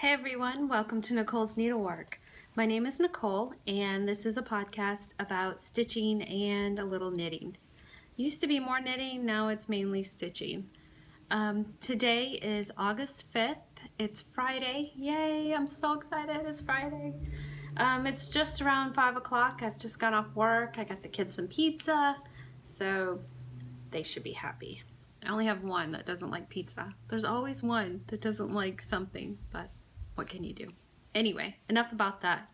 Hey everyone, welcome to Nicole's Needlework. My name is Nicole and this is a podcast about stitching and a little knitting. Used to be more knitting, now it's mainly stitching. Today is August 5th. It's Friday. Yay, I'm so excited, it's Friday. It's just around 5 o'clock. I've just got off work. I got the kids some pizza, so they should be happy. I only have one that doesn't like pizza. There's always one that doesn't like something, but what can you do? Anyway, enough about that.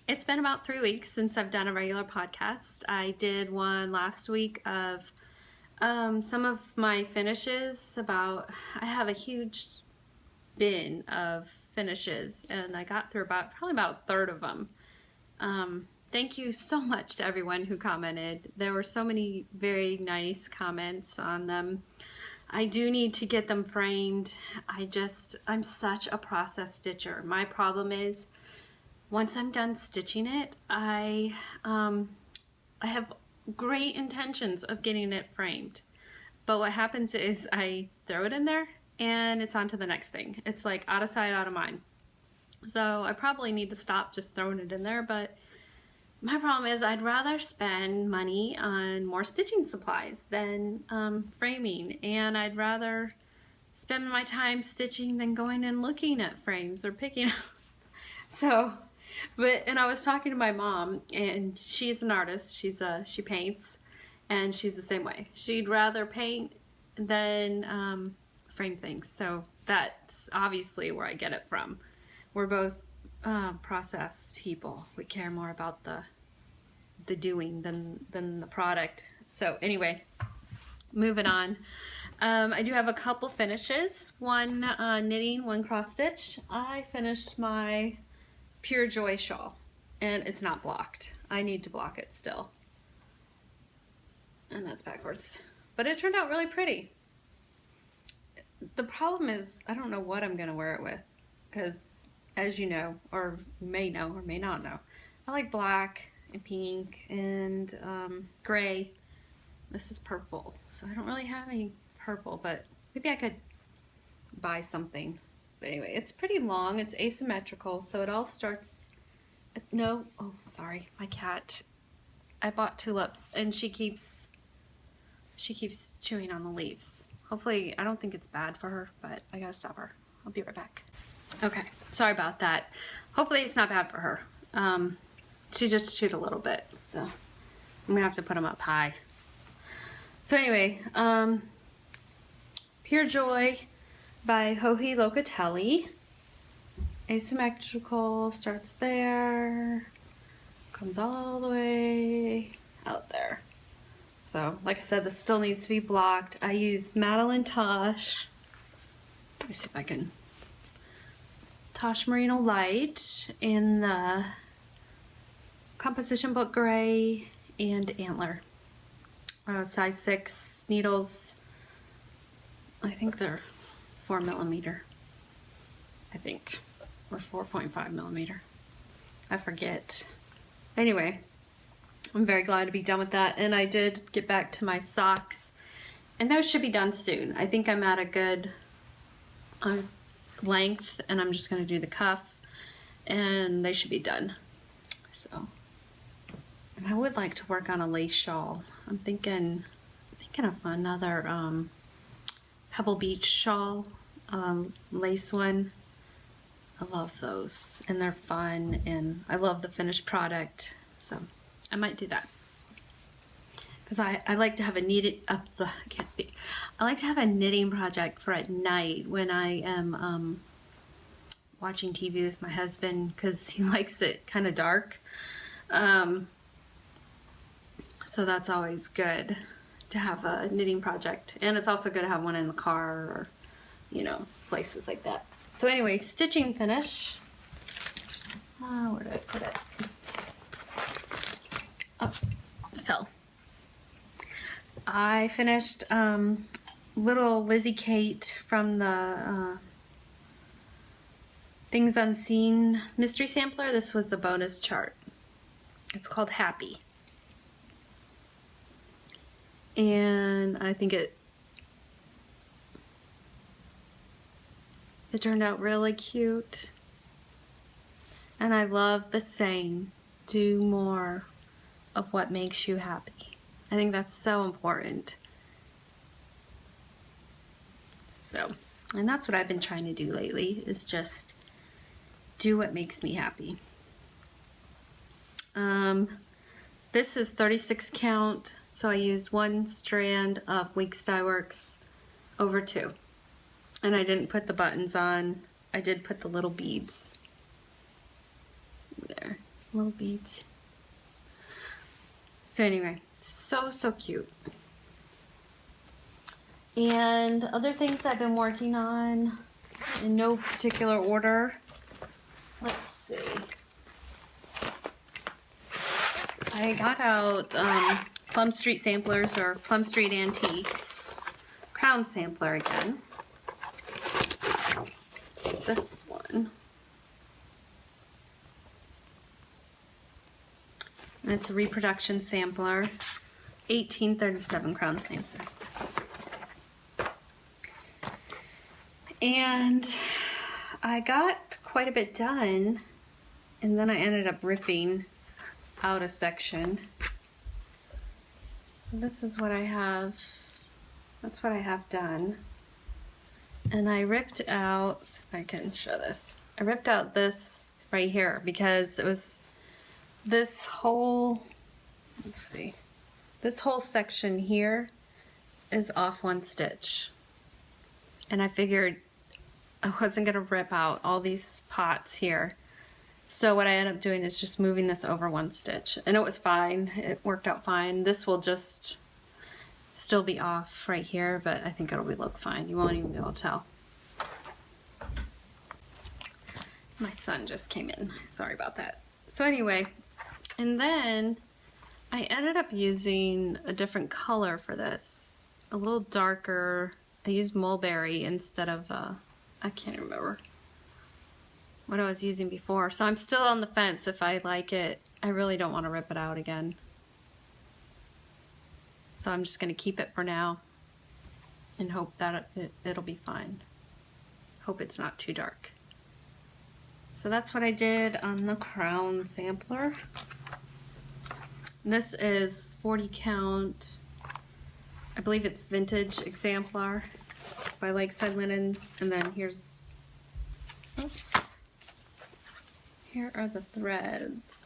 It's been about 3 weeks since I've done a regular podcast. I did one last week of some of my finishes. I have a huge bin of finishes and I got through probably about a third of them. Thank you so much to everyone who commented. There were so many very nice comments on them. I do need to get them framed. I'm such a process stitcher. My problem is once I'm done stitching it, I have great intentions of getting it framed. But what happens is I throw it in there and it's on to the next thing. It's like out of sight, out of mind. So I probably need to stop just throwing it in there, but my problem is I'd rather spend money on more stitching supplies than framing, and I'd rather spend my time stitching than going and looking at frames or picking up. And I was talking to my mom, and she's an artist. She paints, and she's the same way. She'd rather paint than frame things. So that's obviously where I get it from. We're both process people. We care more about the doing than the product. So anyway, moving on. I do have a couple finishes. One knitting, one cross stitch. I finished my Pure Joy shawl and it's not blocked. I need to block it still. And that's backwards. But it turned out really pretty. The problem is I don't know what I'm gonna wear it with, because as you know, or may know or may not know, I like black and pink and gray. This is purple, so I don't really have any purple, but maybe I could buy something. But anyway, it's pretty long. It's asymmetrical, so it all starts. No, oh sorry, my cat. I bought tulips, and she keeps chewing on the leaves. Hopefully, I don't think it's bad for her, but I gotta stop her. I'll be right back. Okay, sorry about that. Hopefully it's not bad for her. She just chewed a little bit, so I'm gonna have to put them up high. So anyway, Pure Joy by Joji Locatelli. Asymmetrical, starts there, comes all the way out there. So like I said, this still needs to be blocked. I used Madeline Tosh. Let me see if I can. Tosh Merino Light in the Composition Book Gray and Antler. Size 6 needles. I think they're 4mm. I think. Or 4.5mm. I forget. Anyway, I'm very glad to be done with that. And I did get back to my socks. And those should be done soon. I think I'm at a good length, and I'm just going to do the cuff. And they should be done. So. And I would like to work on a lace shawl. I'm thinking of another Pebble Beach shawl, lace one. I love those, and they're fun, and I love the finished product, so I might do that. Because I like to have I can't speak. I like to have a knitting project for at night when I am watching TV with my husband, because he likes it kind of dark. So that's always good to have a knitting project. And it's also good to have one in the car or, places like that. So anyway, stitching finish. Where did I put it? Oh, it fell. I finished little Lizzie Kate from the Things Unseen mystery sampler. This was the bonus chart. It's called Happy. And I think It turned out really cute. And I love the saying, do more of what makes you happy. I think that's so important. So, and that's what I've been trying to do lately, is just do what makes me happy. This is 36 count, so I used 1 strand of Weeks Dye Works over 2. And I didn't put the buttons on. I did put the little beads. There, little beads. So anyway, so cute. And other things I've been working on in no particular order. Let's see. I got out Plum Street Samplers, or Plum Street Antiques crown sampler again. This one. And it's a reproduction sampler, 1837 crown sampler. And I got quite a bit done, and then I ended up ripping out a section. So this is what I have. That's what I have done. And I ripped out, if I can show this, I ripped out this right here because it was this whole, let's see, this whole section here is off 1 stitch. And I figured I wasn't gonna rip out all these pots here. So what I ended up doing is just moving this over 1 stitch, and it was fine. It worked out fine. This will just still be off right here, but I think it'll look fine. You won't even be able to tell. My son just came in. Sorry about that. So anyway, and then I ended up using a different color for this, a little darker. I used mulberry instead of, I can't remember what I was using before. So I'm still on the fence if I like it. I really don't want to rip it out again. So I'm just going to keep it for now and hope that it'll be fine. Hope it's not too dark. So that's what I did on the crown sampler. This is 40 count. I believe it's vintage exemplar by Lakeside Linens. And then here's, oops. Here are the threads.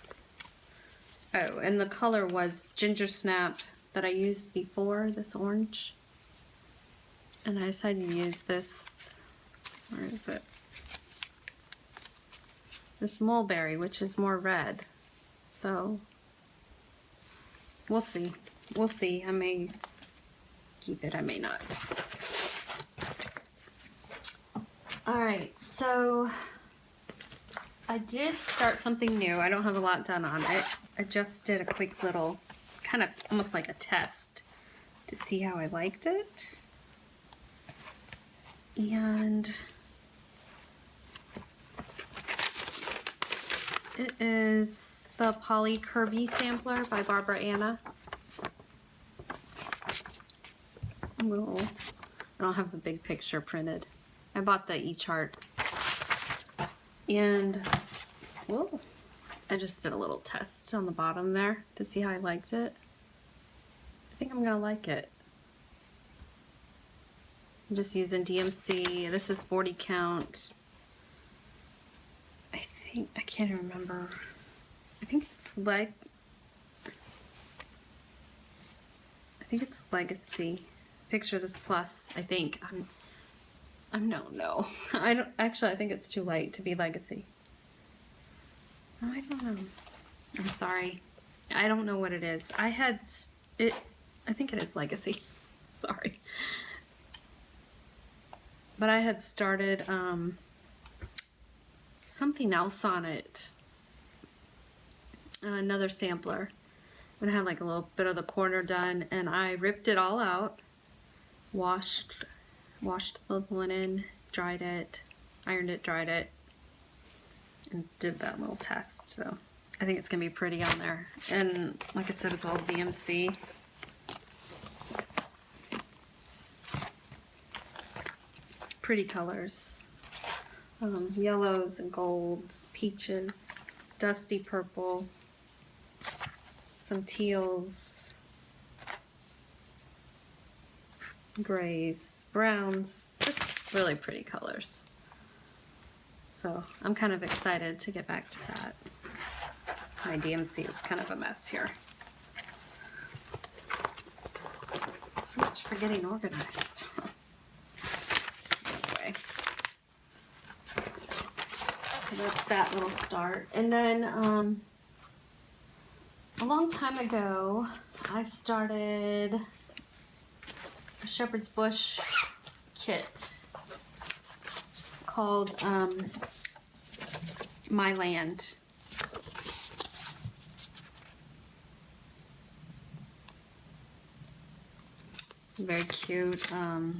Oh, and the color was Ginger Snap that I used before, this orange. And I decided to use this, where is it? This mulberry, which is more red. So, we'll see. We'll see. I may keep it, I may not. Alright, so I did start something new. I don't have a lot done on it. I just did a quick little, kind of almost like a test to see how I liked it. And it is the Poly Curvy sampler by Barbara Anna. So I don't have the big picture printed. I bought the e-chart. And, whoa, I just did a little test on the bottom there to see how I liked it. I think I'm gonna like it. I'm just using DMC. This is 40 count. I can't even remember. I think it's Legacy. Picture this plus, I think. No. I don't, actually, I think it's too light to be Legacy. I don't know. I'm sorry. I don't know what it is. I think it is Legacy. Sorry. But I had started something else on it. Another sampler. And I had like a little bit of the corner done, and I ripped it all out, washed the linen, dried it, ironed it, dried it, and did that little test. So I think it's gonna be pretty on there. And like I said, it's all DMC. Pretty colors. yellows and golds, peaches, dusty purples, some teals, grays, browns, just really pretty colors. So I'm kind of excited to get back to that. My DMC is kind of a mess here. So much for getting organized. Anyway, so that's that little start. And then a long time ago, I started a shepherd's bush kit called My Land. Very cute. The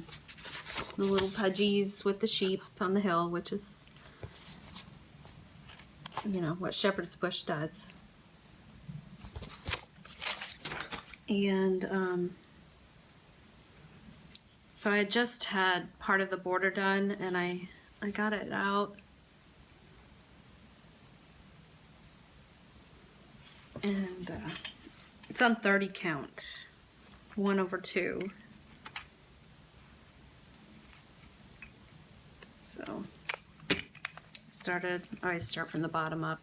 little pudgies with the sheep on the hill, which is, you know, what shepherd's bush does. And so I just had part of the border done, and I got it out. And it's on 30 count, 1/2. So I always start from the bottom up.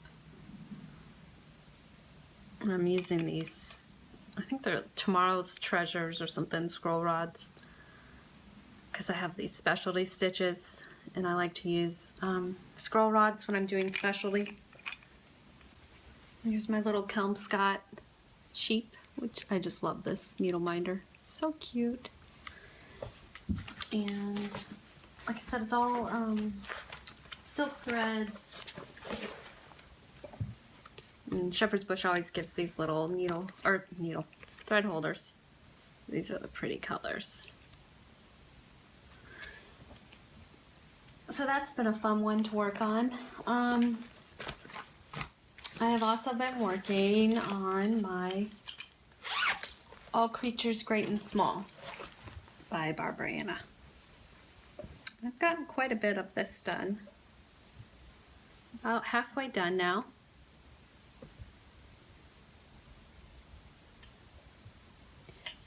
And I'm using these, I think they're Tomorrow's Treasures or something, scroll rods, because I have these specialty stitches, and I like to use scroll rods when I'm doing specialty. Here's my little Kelmscott sheep, which I just love this needle minder. So cute. And like I said, it's all silk threads. And shepherd's bush always gives these little thread holders. These are the pretty colors. So that's been a fun one to work on. I have also been working on my All Creatures Great and Small by Barbara Anna. I've gotten quite a bit of this done. About halfway done now.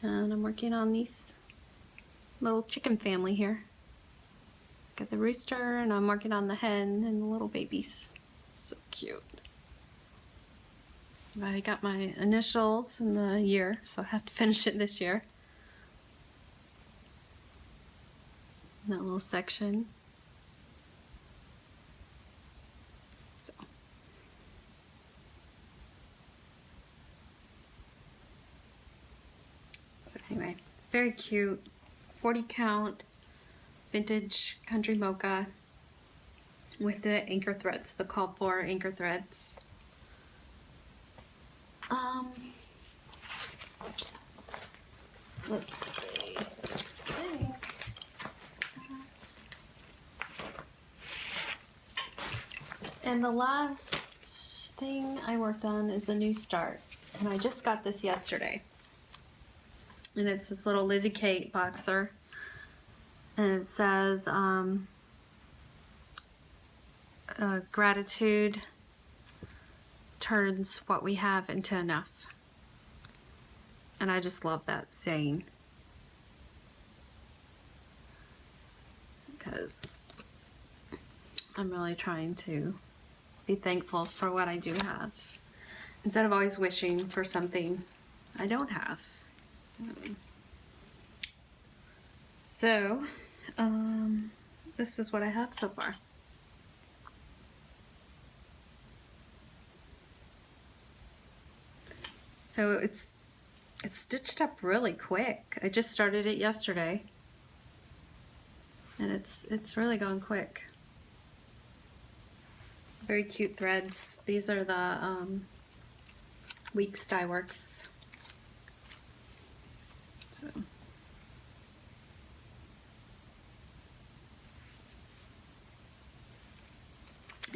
And I'm working on these little chicken family here. Got the rooster, and I'm working on the hen and the little babies. So cute. I got my initials in the year, so I have to finish it this year. That little section. So anyway, it's very cute. 40 count vintage country mocha with the anchor threads, the called for anchor threads. Let's see. I think and the last thing I worked on is a new start, and I just got this yesterday. And it's this little Lizzie Kate boxer, and it says gratitude turns what we have into enough. And I just love that saying, because I'm really trying to be thankful for what I do have, instead of always wishing for something I don't have. So this is what I have so far. So it's stitched up really quick. I just started it yesterday, and it's really going quick. Very cute threads. These are the Weeks Dye Works. So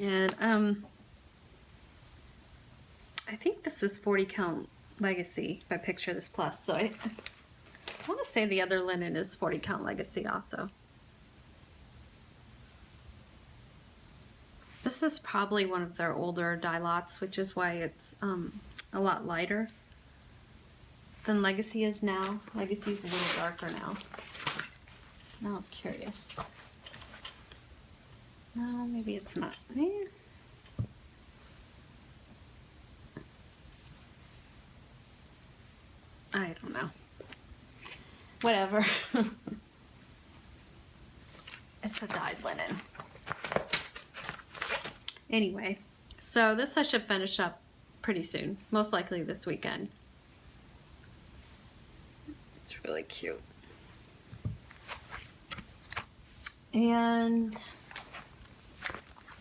and I think this is 40 count Legacy if I picture this plus. So I want to say the other linen is 40 count Legacy also. This is probably one of their older dye lots, which is why it's a lot lighter than Legacy is now. Legacy's a little darker now. Now I'm curious. No, maybe it's not. I don't know. Whatever. It's a dyed linen. Anyway, so this I should finish up pretty soon. Most likely this weekend. It's really cute. And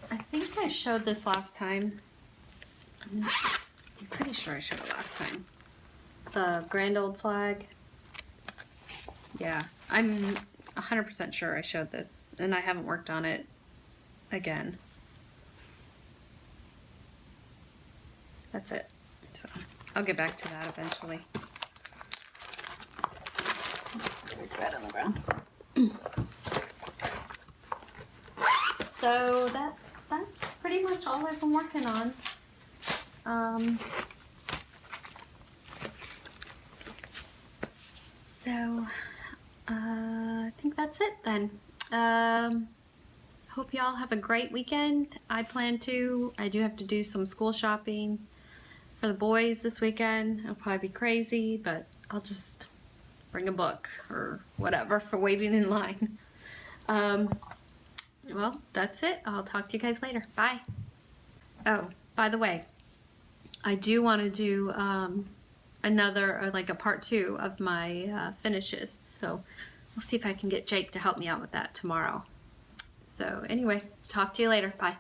I think I showed this last time. I'm pretty sure I showed it last time. The grand old flag. Yeah, I'm 100% sure I showed this, and I haven't worked on it again. That's it. So I'll get back to that eventually. Just threw thread on the ground. So that's pretty much all I've been working on. I think that's it then. Hope y'all have a great weekend. I do have to do some school shopping for the boys this weekend. It'll probably be crazy, but I'll just bring a book or whatever for waiting in line. Well, that's it. I'll talk to you guys later. Bye. Oh, by the way, I do want to do a part 2 of my finishes. So we'll see if I can get Jake to help me out with that tomorrow. So anyway, talk to you later. Bye.